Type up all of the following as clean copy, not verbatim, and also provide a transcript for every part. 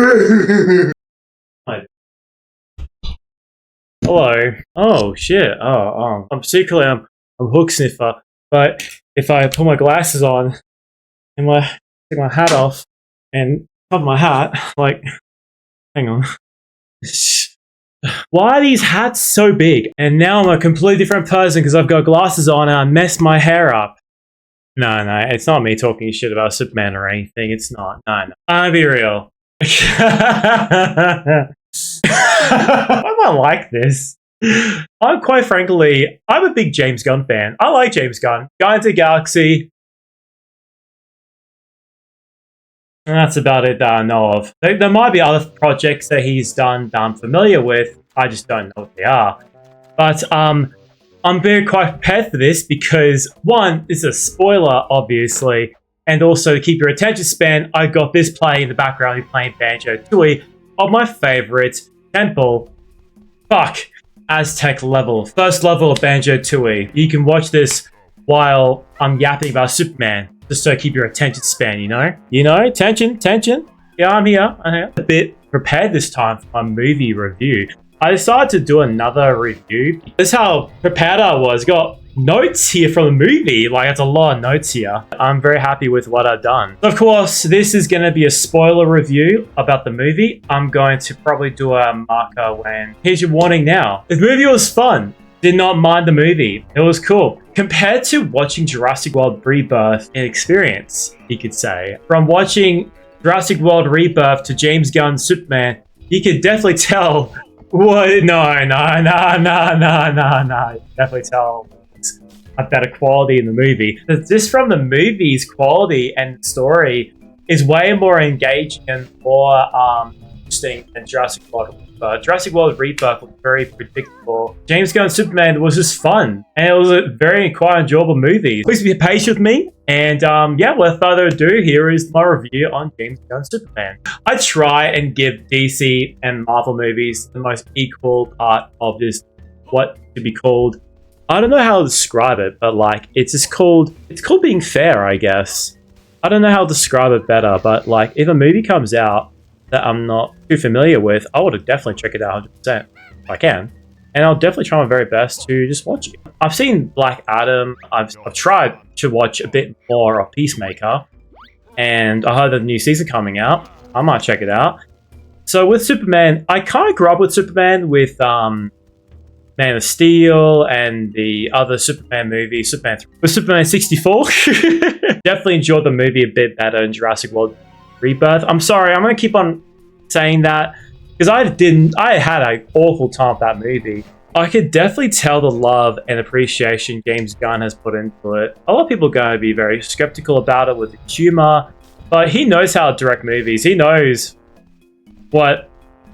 Hi. Hello. Oh shit. I'm secretly I'm hook sniffer, but if I put my glasses on and take my hat off and cover my hat, like, hang on. Why are these hats so big? And now I'm a completely different person because I've got glasses on and I messed my hair up. No, it's not me talking shit about Superman or anything. It's not. No. I'll be real. Why am I like this? I'm quite frankly, I'm a big James Gunn fan. I like James Gunn. Guardians of the Galaxy. And that's about it that I know of. There might be other projects that he's done that I'm familiar with. I just don't know what they are. But I'm very quite prepared for this because, one, this is a spoiler, obviously. And also, to keep your attention span, I got this playing in the background. You're playing Banjo Tooie of my favorite temple. Aztec level. First level of Banjo Tooie. You can watch this while I'm yapping about Superman. Just so keep your attention span, you know? Tension. Yeah, I'm here. A bit prepared this time for my movie review. I decided to do another review. This is how prepared I was. Got notes here from the movie. Like, it's a lot of notes here. I'm very happy with what I've done. Of course, this is going to be a spoiler review about the movie. I'm going to probably do a marker when... Here's your warning now. The movie was fun. Did not mind the movie. It was cool. Compared to watching Jurassic World Rebirth, an experience, you could say. From watching Jurassic World Rebirth to James Gunn's Superman, you could definitely tell... What? No. Definitely tell a better quality in the movie. Just from the movie's quality and story is way more engaging and more interesting than Jurassic World. Jurassic World Rebirth was very predictable. James Gunn's Superman was just fun, and it was a very quite enjoyable movie. Please be patient with me, and yeah, without further ado, here is my review on James Gunn's Superman. I try and give DC and Marvel movies the most equal part of this, what should be called, I don't know how to describe it, but like, it's called being fair, I guess. I don't know how to describe it better, but like, if a movie comes out that I'm not too familiar with, I would definitely check it out 100% if I can. And I'll definitely try my very best to just watch it. I've seen Black Adam. I've tried to watch a bit more of Peacemaker. And I heard the new season coming out. I might check it out. So with Superman, I kind of grew up with Superman with Man of Steel and the other Superman movie, Superman 3. With Superman 64, definitely enjoyed the movie a bit better in Jurassic World Rebirth. I'm sorry, I'm going to keep on saying that because I had an awful time with that movie. I could definitely tell the love and appreciation James Gunn has put into it. A lot of people are going to be very skeptical about it with the humor, but he knows how to direct movies. He knows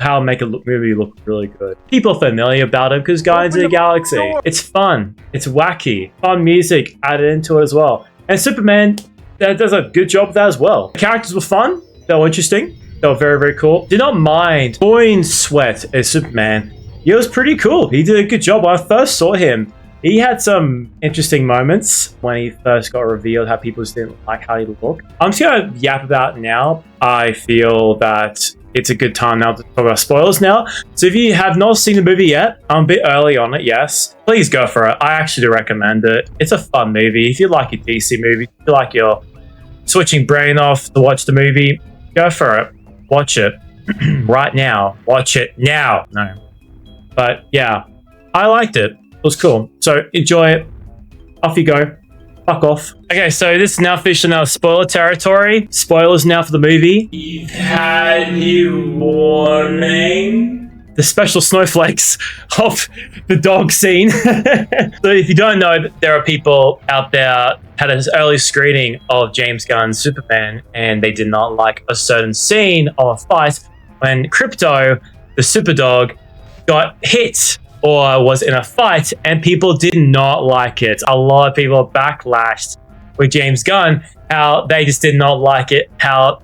how to make a movie look really good. People are familiar about it because Guardians of the Galaxy. It's fun. It's wacky. Fun music added into it as well. And Superman does a good job of that as well. The characters were fun. They were interesting. They were very, very cool. Did not mind Boyne Sweat as Superman. He was pretty cool. He did a good job. When I first saw him, he had some interesting moments when he first got revealed, how people just didn't like how he looked. I'm just going to yap about it now. I feel that it's a good time now to talk about spoilers now. So if you have not seen the movie yet, I'm a bit early on it, yes. Please go for it. I actually do recommend it. It's a fun movie. If you like your DC movie, if you feel like you're switching brain off to watch the movie, go for it. Watch it right now. Watch it now. No. But yeah, I liked it. It was cool. So enjoy it. Off you go. Fuck off. Okay, so this is now officially now spoiler territory. Spoilers now for the movie. We've had you warning. The special snowflakes of the dog scene. So if you don't know, there are people out there had an early screening of James Gunn's Superman, and they did not like a certain scene of a fight when Crypto, the super dog, got hit or was in a fight, and people did not like it. A lot of people backlashed with James Gunn, how they just did not like it, how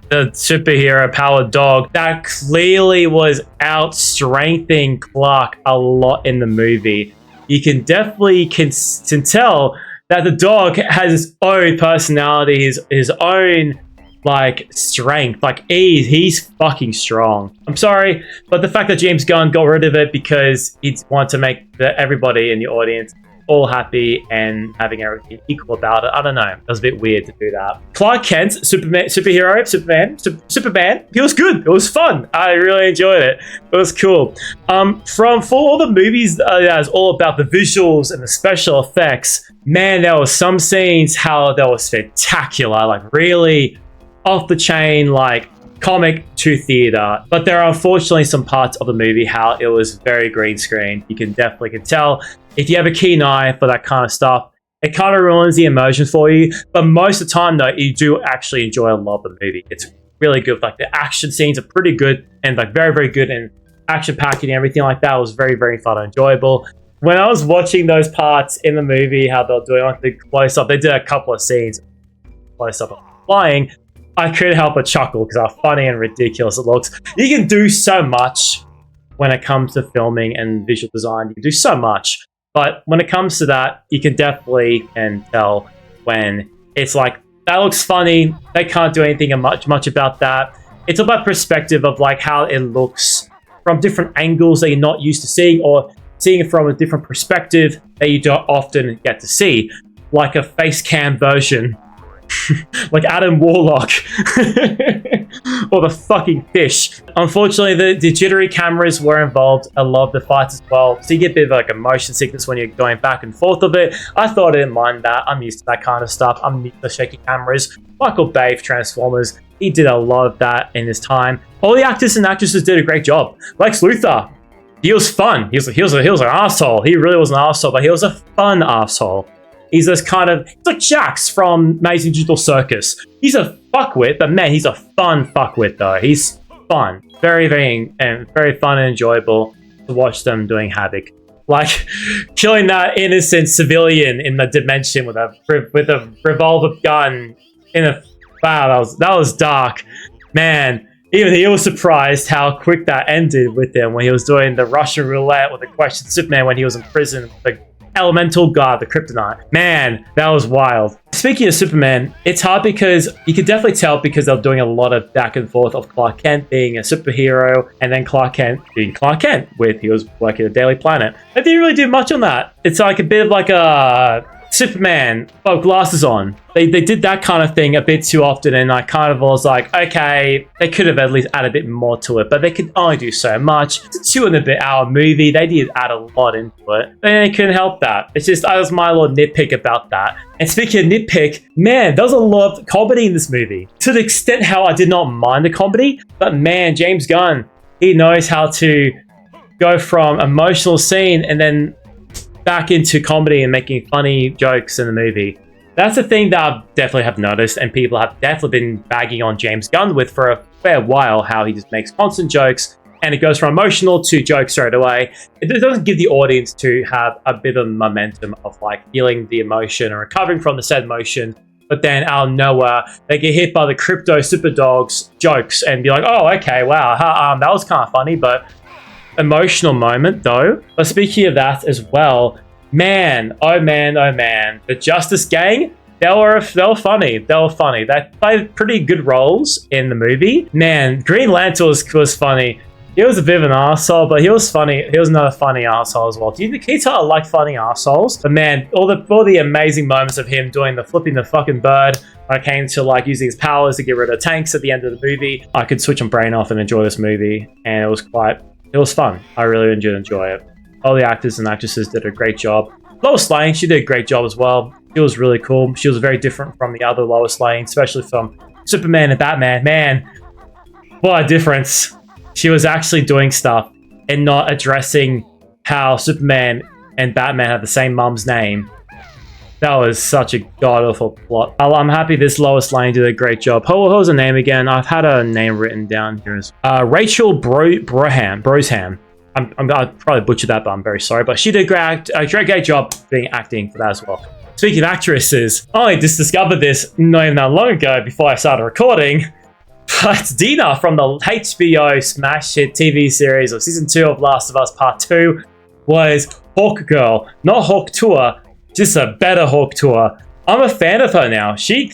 the superhero powered dog that clearly was out-strengthening Clark a lot in the movie. You can definitely can tell that the dog has his own personality, his own like strength. Like he's fucking strong. I'm sorry, but the fact that James Gunn got rid of it because he wanted to make everybody in the audience all happy and having everything equal about it. I don't know. It was a bit weird to do that. Clark Kent, Superman, he was good. It was fun. I really enjoyed it. It was cool. For all the movies that is all about the visuals and the special effects, man, there was some scenes how that was spectacular, like really off the chain, like comic to theater. But there are unfortunately some parts of the movie how it was very green screen. You can definitely tell if you have a keen eye for that kind of stuff. It kind of ruins the emotion for you. But most of the time though, you do actually enjoy a lot of the movie. It's really good. Like the action scenes are pretty good and like very, very good, and action packed and everything like that was very, very fun and enjoyable. When I was watching those parts in the movie, how they're doing like the close up, they did a couple of scenes close up of flying. I couldn't help but chuckle because how funny and ridiculous it looks. You can do so much when it comes to filming and visual design. You can do so much. But when it comes to that, you can definitely tell when it's like, that looks funny. They can't do anything much about that. It's about perspective of like how it looks from different angles that you're not used to seeing, or seeing it from a different perspective that you don't often get to see. Like a face cam version. Like Adam Warlock. Or the fucking fish. Unfortunately, the jittery cameras were involved a lot of the fights as well, so you get a bit of like a motion sickness when you're going back and forth of it. I thought I didn't mind that. I'm used to that kind of stuff. I'm used to shaky cameras. Michael Bay, Transformers, he did a lot of that in his time. All the actors and actresses did a great job. Lex Luthor, he was fun. He was an asshole. He really was an asshole, but he was a fun asshole. He's this kind of, it's like Jax from Amazing Digital Circus. He's a fuckwit, but man, he's a fun fuckwit though. He's fun. Very, very fun and enjoyable to watch them doing havoc. Like killing that innocent civilian in the dimension with a revolver gun in a, wow, that was dark. Man, even he was surprised how quick that ended with him when he was doing the Russian roulette with the question Superman when he was in prison with the elemental god, the kryptonite. Man, that was wild. Speaking of Superman, it's hard because you can definitely tell because they're doing a lot of back and forth of Clark Kent being a superhero and then Clark Kent being Clark Kent with he was working at Daily Planet. They didn't really do much on that. It's like a bit of like a Superman, oh, glasses on. They did that kind of thing a bit too often, and I kind of was like, okay, they could have at least added a bit more to it, but they could only do so much. It's a 2.5-hour movie. They did add a lot into it, and they couldn't help that. It's just, that was my little nitpick about that. And speaking of nitpick, man, there was a lot of comedy in this movie. To the extent how I did not mind the comedy, but man, James Gunn, he knows how to go from emotional scene and then back into comedy and making funny jokes in the movie. That's the thing that I definitely have noticed, and people have definitely been bagging on James Gunn with for a fair while, how he just makes constant jokes and it goes from emotional to jokes straight away. It doesn't give the audience to have a bit of momentum of like feeling the emotion and recovering from the said emotion, but then out of nowhere they get hit by the crypto super dogs jokes and be like, oh, okay, wow, that was kind of funny, but emotional moment though. But speaking of that as well, man, oh man, the Justice Gang, they were funny. They played pretty good roles in the movie. Man, Green Lantern was funny. He was a bit of an arsehole, but he was funny. He was another funny arsehole as well. Can you tell I like funny arseholes? But man, all the amazing moments of him doing the flipping the fucking bird when it came to like using his powers to get rid of tanks at the end of the movie, I could switch my brain off and enjoy this movie, and it was fun. I really did enjoy it. All the actors and actresses did a great job. Lois Lane, she did a great job as well. She was really cool. She was very different from the other Lois Lane, especially from Superman and Batman. Man, what a difference. She was actually doing stuff and not addressing how Superman and Batman have the same mum's name. That was such a god-awful plot. I'm happy this Lois Lane did a great job. What was her name again? I've had her name written down here. Rachel Brosham. I probably butchered that, but I'm very sorry. But she did a great job being acting for that as well. Speaking of actresses, I only just discovered this not even that long ago before I started recording. But Dina from the HBO smash hit TV series of Season 2 of Last of Us Part 2 was Hawk Girl. Not Hawk Tour, just a better Hawk Tour. I'm a fan of her now. She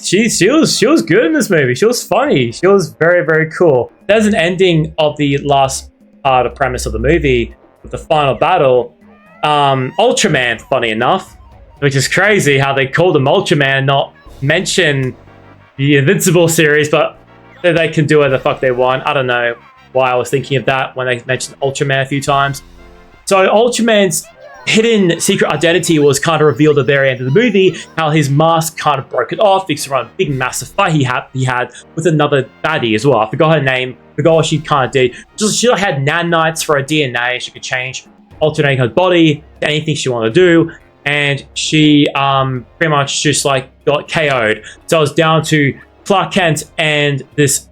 was good in this movie. She was funny. She was very, very cool. There's an ending of the last part of premise of the movie with the final battle. Ultraman, funny enough, which is crazy how they called him Ultraman, not mention the Invincible series, but they can do whatever the fuck they want. I don't know why I was thinking of that when they mentioned Ultraman a few times. So Ultraman's hidden secret identity was kind of revealed at the very end of the movie, how his mask kind of broke it off because around a big massive fight he had with another baddie as well. I forgot her name, forgot what she kind of did. She had nanites for her DNA. She could change, alternating her body to anything she wanted to do, and she pretty much just like got KO'd. So it was down to Clark Kent and this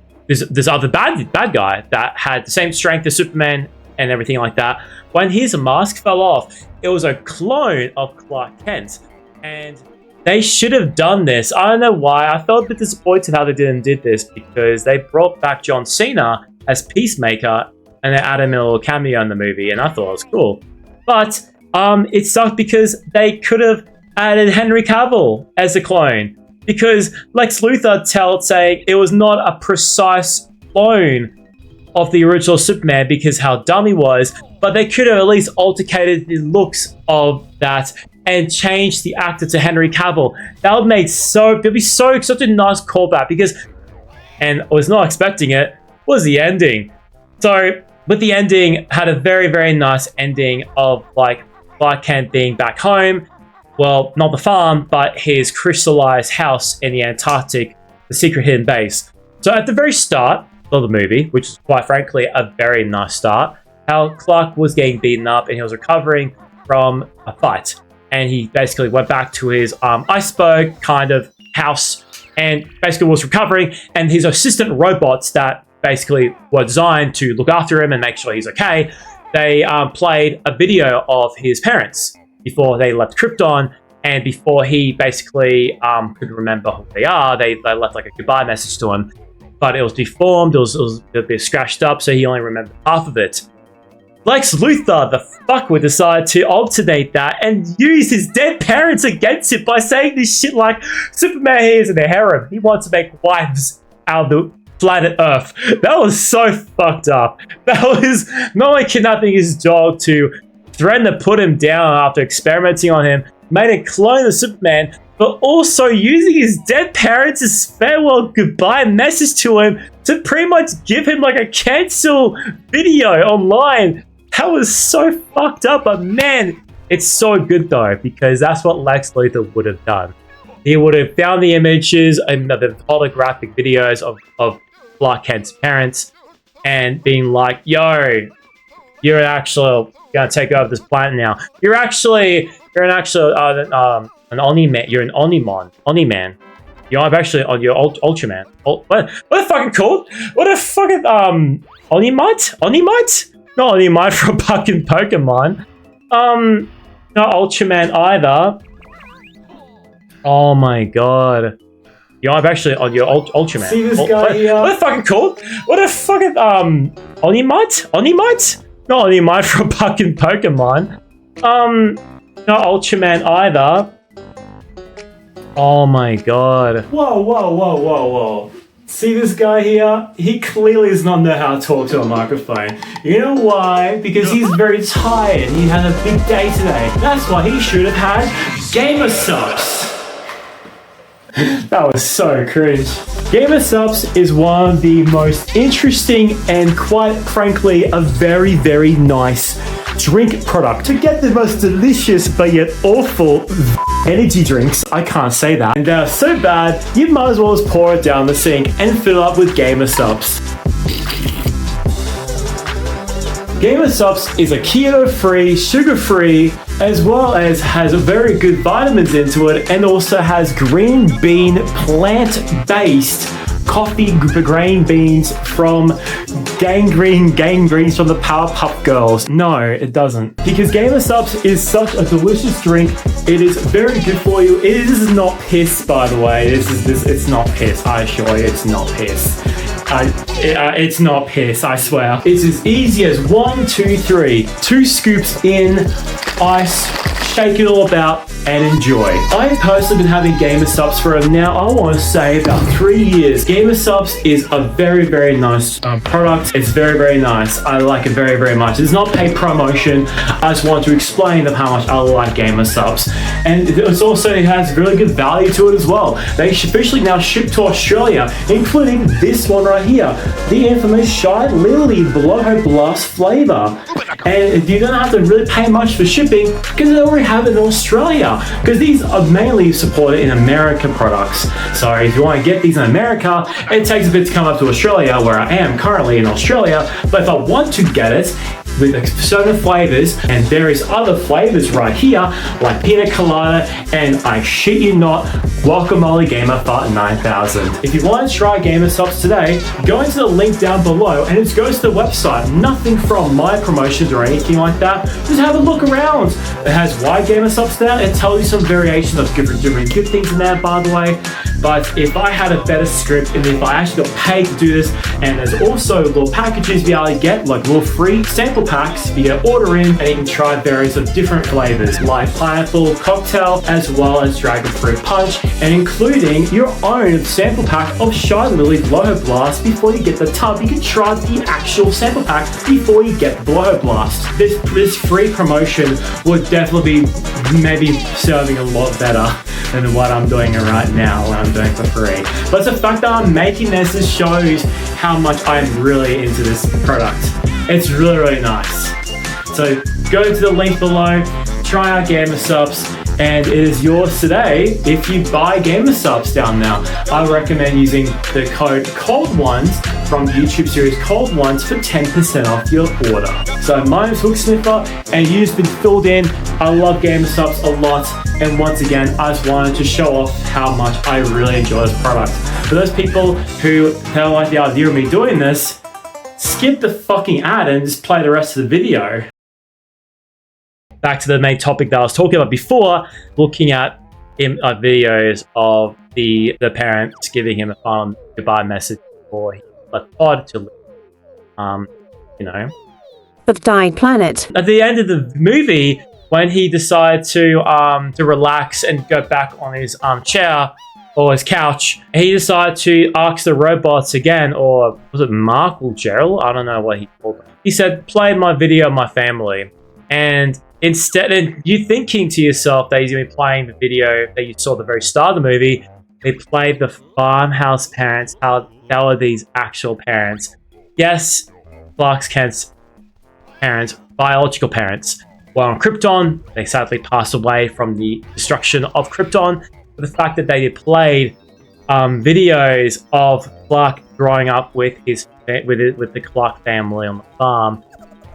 other bad guy that had the same strength as Superman and everything like that. When his mask fell off, it was a clone of Clark Kent, and they should have done this. I don't know why. I felt a bit disappointed how they did this, because they brought back John Cena as Peacemaker and they added him in a little cameo in the movie, and I thought it was cool. But it sucked because they could have added Henry Cavill as a clone, because Lex Luthor saying it was not a precise clone of the original Superman because how dumb he was, but they could have at least altercated the looks of that and changed the actor to Henry Cavill. That would make it'd be such a nice callback, because, and I was not expecting it, was the ending. So with the ending, had a very, very nice ending of like Clark Kent being back home. Well, not the farm, but his crystallized house in the Antarctic, the secret hidden base. So at the very start of the movie, which is quite frankly a very nice start, how Clark was getting beaten up and he was recovering from a fight. And he basically went back to his iceberg kind of house and basically was recovering, and his assistant robots that basically were designed to look after him and make sure he's okay, they played a video of his parents before they left Krypton, and before he basically could remember who they are, they left like a goodbye message to him. But it was deformed, it was a bit scratched up, so he only remembered half of it. Lex Luthor, the fucker, decided to alternate that and use his dead parents against it by saying this shit like, Superman is in a harem. He wants to make wives out of the planet Earth. That was so fucked up. That was not only kidnapping his dog to threaten to put him down after experimenting on him, made a clone of Superman, but also using his dead parents' farewell goodbye message to him to pretty much give him like a cancel video online. That was so fucked up, but man, it's so good though, because that's what Lex Luthor would have done. He would have found the images and the holographic videos of Clark Kent's parents and being like, yo, you're actually gonna take over this planet now. You're an Oni man. You're an Oni man. You're actually on your Ultraman. What a fucking called? What a fucking Onimite? Onimite? Not Onimite from fucking Pokemon. Not Ultraman either. Oh my god. You're actually on your Ultraman. See this guy here? What a fucking called? What a fucking Onimite? Onimite? Not Onimite from fucking Pokemon. Not Ultraman either. Oh my god. Whoa. See this guy here? He clearly does not know how to talk to a microphone. You know why? Because he's very tired. He had a big day today. That's why he should have had Gamer Subs. That was so cringe. Gamer Subs is one of the most interesting and quite frankly a very, very nice drink product. To get the most delicious but yet awful energy drinks, I can't say that, and they're so bad you might as well just pour it down the sink and fill up with Gamer Subs. Gamer Subs is a keto-free, sugar-free, as well as has very good vitamins into it, and also has green bean plant-based coffee grain beans from gangrene from the Powerpuff Girls. No, it doesn't. Because Gamer Subs is such a delicious drink. It is very good for you. It is not piss, by the way. It's not piss. I assure you, it's not piss. It's not piss, I swear. It's as easy as 1, 2, 3. 2 scoops in, ice, shake it all about, and enjoy. I've personally been having Gamer Subs for now, I want to say about 3 years. Gamer Subs is a very, very nice product. It's very, very nice. I like it very, very much. It's not paid promotion. I just want to explain of how much I like Gamer Subs. And it's also, it has really good value to it as well. They officially now ship to Australia, including this one right here, the infamous Shy Lily Blow Blast flavor. And you don't have to really pay much for shipping because they already have it in Australia, because these are mainly supported in America products. So if you want to get these in America, it takes a bit to come up to Australia, where I am currently in Australia. But if I want to get it with certain flavors and various other flavors right here, like pina colada and, I shit you not, guacamole Gamer Fart 9000. If you want to try Gamer Subs today, go into the link down below and it goes to the website. Nothing from my promotions or anything like that. Just have a look around. It has why Gamer Subs there. It tells you some variations of different gift things in there, by the way. But if I had a better script and if I actually got paid to do this, and there's also little packages you'll be able to get, like little free sample packs for you to order in, and you can try various of different flavors like pineapple cocktail as well as dragon fruit punch, and including your own sample pack of Shy Lily Blow Blast before you get the tub. You can try the actual sample pack before you get the Blow Blast. This free promotion would definitely be maybe serving a lot better than what I'm doing right now, what I'm doing for free. But the fact that I'm making this shows how much I'm really into this product. It's really, really nice. So go to the link below, try out Gamer Subs, and it is yours today if you buy Gamer Subs down now. I recommend using the code COLD1s from YouTube series Cold Ones for 10% off your order. So my name's Hook Sniffer, and you've been filled in. I love Gamer Subs a lot, and once again, I just wanted to show off how much I really enjoy this product. For those people who don't like the idea of me doing this, skip the fucking ad and just play the rest of the video. Back to the main topic that I was talking about before, looking at videos of the parents giving him a final goodbye message before he left pod to live, the dying planet. At the end of the movie, when he decided to relax and go back on his chair or his couch, he decided to ask the robots again, or was it Mark or Gerald? I don't know what he called them. He said, "Play my video of my family," and instead of you thinking to yourself that he's going to be playing the video that you saw at the very start of the movie, they played the farmhouse parents, how are these actual parents. Yes, Clark Kent's parents, biological parents, were on Krypton. They sadly passed away from the destruction of Krypton. But the fact that they played videos of Clark growing up with the Clark family on the farm,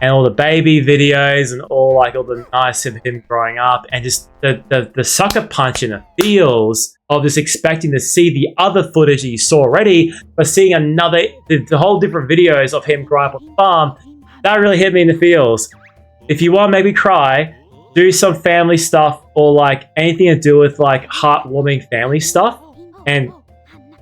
and all the baby videos and all the nice of him growing up, and just the sucker punch in the feels of just expecting to see the other footage that you saw already, but seeing the whole different videos of him growing up on the farm, that really hit me in the feels. If you want to make me cry, do some family stuff or anything to do with heartwarming family stuff. And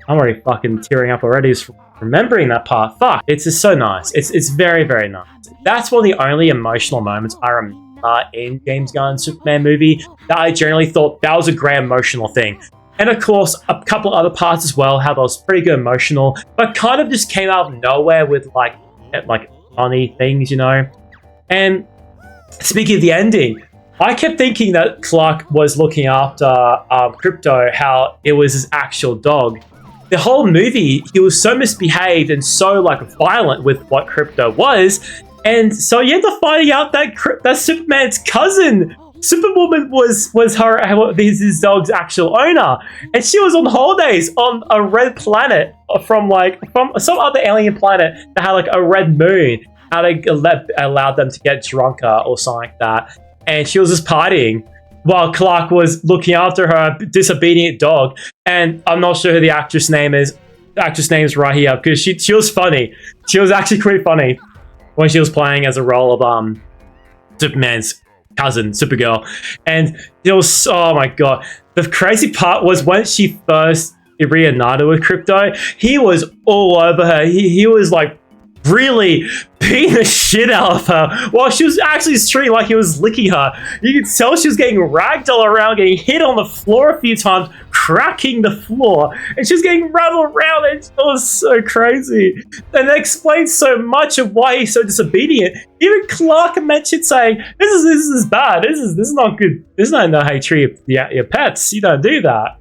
I'm already fucking tearing up already just remembering that part. Fuck, it's just so nice. It's very, very nice. That's one of the only emotional moments I remember in James Gunn's Superman movie that I generally thought that was a great emotional thing. And of course, a couple other parts as well, how that was pretty good emotional, but kind of just came out of nowhere with funny things, And speaking of the ending, I kept thinking that Clark was looking after Crypto, how it was his actual dog. The whole movie, he was so misbehaved and so violent with what Crypto was, and so you end up finding out that Superman's cousin, Superwoman, was his dog's actual owner, and she was on holidays on a red planet from some other alien planet that had a red moon. How they allowed them to get drunker or something like that, and she was just partying while Clark was looking after her disobedient dog. And I'm not sure who the actress name is. The actress name is right here, because she was funny. She was actually pretty funny when she was playing as a role of Superman's cousin, Supergirl. And it was, oh my god, the crazy part was when she first reunited with Crypto, he was all over her. He was really beating the shit out of her while she was actually treating like he was licking her. You could tell she was getting ragdoll around, getting hit on the floor a few times, cracking the floor, and she was getting rattled around. It was so crazy. And that explains so much of why he's so disobedient. Even Clark mentioned saying, this is bad. This is not good. This is not how you treat your pets. You don't do that.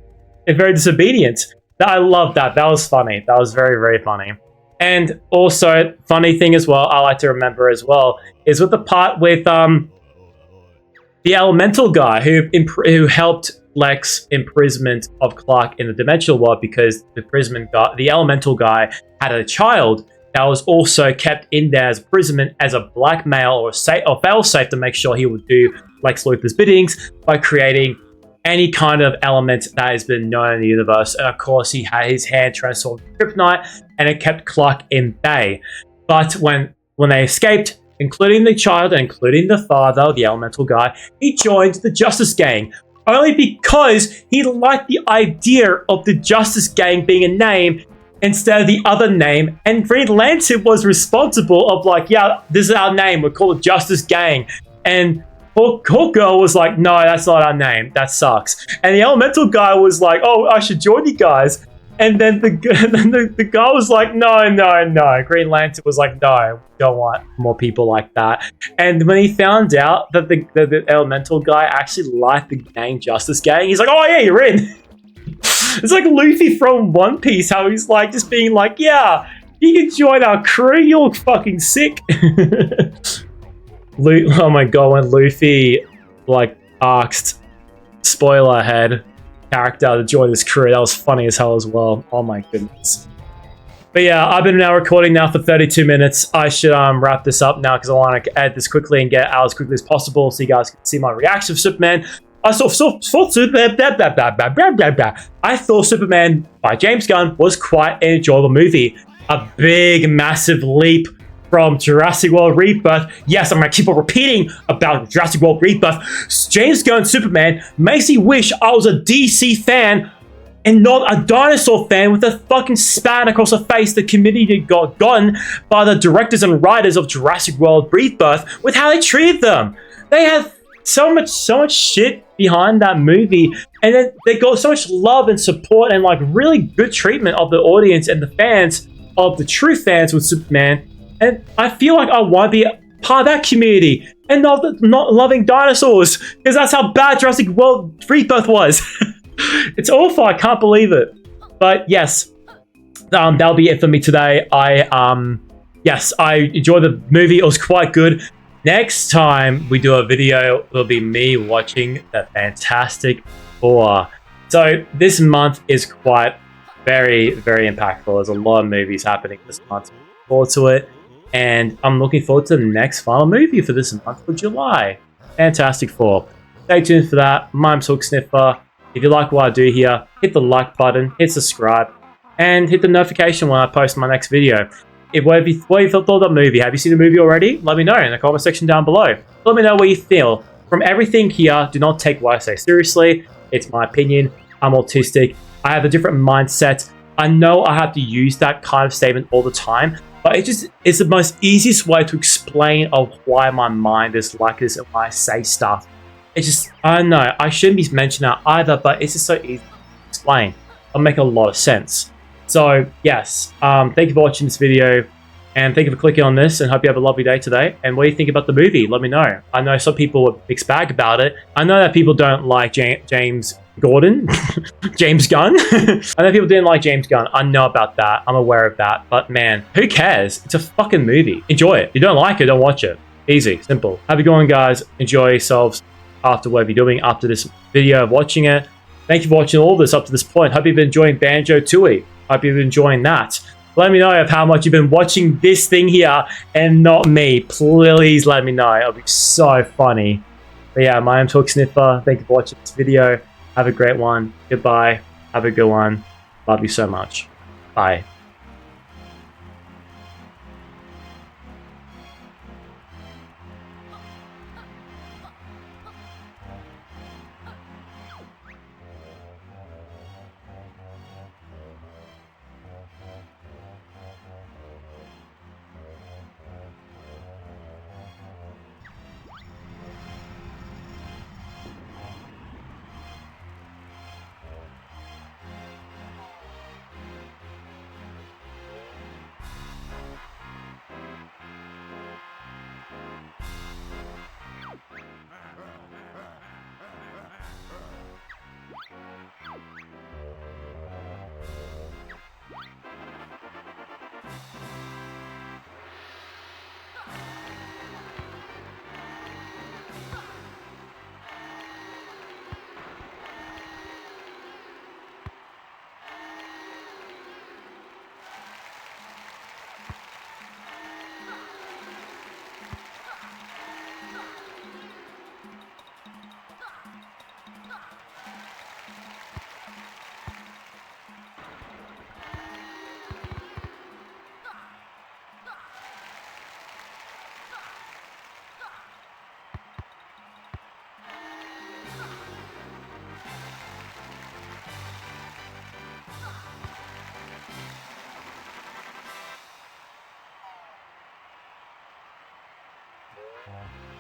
It's very disobedient. I love that. That was funny. That was very, very funny. And also, funny thing as well, I like to remember as well, is with the part with the elemental guy who helped Lex imprisonment of Clark in the dimensional world, because the elemental guy had a child that was also kept in there as imprisonment as a blackmail or failsafe to make sure he would do Lex Luthor's biddings by creating any kind of element that has been known in the universe. And of course, he had his hand transformed to kryptonite, and it kept Clark in bay. But when they escaped, including the child and including the father, the elemental guy, he joined the Justice Gang, only because he liked the idea of the Justice Gang being a name instead of the other name. And Green Lantern was responsible of like, yeah, this is our name, we're called Justice Gang. And Hawk Girl was like, no, that's not our name. That sucks. And the elemental guy was like, oh, I should join you guys. And then the guy was like, no. Green Lantern was like, no, we don't want more people like that. And when he found out that the elemental guy actually liked the gang, Justice Gang, he's like, oh yeah, you're in. It's like Luffy from One Piece, how he's like just being like, yeah, you can join our crew. You look fucking sick. Oh my god, when Luffy like asked spoiler ahead character to join his crew, that was funny as hell as well. Oh my goodness. But yeah, I've been now recording now for 32 minutes. I should wrap this up now because I want to edit this quickly and get out as quickly as possible so you guys can see my reaction to Superman. I thought Superman by James Gunn was quite an enjoyable movie. A big, massive leap from Jurassic World Rebirth. Yes, I'm going to keep on repeating about Jurassic World Rebirth. James Gunn's Superman makes me wish I was a DC fan and not a dinosaur fan with a fucking span across the face the community got gotten by the directors and writers of Jurassic World Rebirth with how they treated them. They had so much shit behind that movie, and then they got so much love and support and like really good treatment of the audience and the fans, of the true fans with Superman. And I feel like I want to be part of that community and not loving dinosaurs, because that's how bad Jurassic World Rebirth was. It's awful. I can't believe it. But yes, that'll be it for me today. Yes, I enjoyed the movie. It was quite good. Next time we do a video, it'll be me watching the Fantastic Four. So this month is quite very, very impactful. There's a lot of movies happening this month. Look forward to it. And I'm looking forward to the next final movie for this month for July. Fantastic Four. Stay tuned for that. My name's Hook Sniffer. If you like what I do here, hit the like button, hit subscribe, and hit the notification when I post my next video. What have you thought of the movie? Have you seen the movie already? Let me know in the comment section down below. Let me know what you feel. From everything here, do not take what I say seriously. It's my opinion. I'm autistic. I have a different mindset. I know I have to use that kind of statement all the time, but it's the most easiest way to explain of why my mind is like this and why I say stuff. It's just, I don't know, I shouldn't be mentioning that either, but it's just so easy to explain. It'll make a lot of sense. So, yes, thank you for watching this video, and thank you for clicking on this, and hope you have a lovely day today. And what do you think about the movie? Let me know. I know some people were mixed bag about it. I know that people don't like James Gordon, James Gunn. I know people didn't like James Gunn. I know about that. I'm aware of that. But man, who cares? It's a fucking movie. Enjoy it. If you don't like it, don't watch it. Easy, simple. Have a good one, guys. Enjoy yourselves after whatever you're doing after this video of watching it. Thank you for watching all this up to this point. Hope you've been enjoying Banjo Tooie. Hope you've been enjoying that. Let me know of how much you've been watching this thing here and not me. Please let me know. It'll be so funny. But yeah, my name's Hook Sniffer. Thank you for watching this video. Have a great one. Goodbye. Have a good one. Love you so much. Bye. Uh,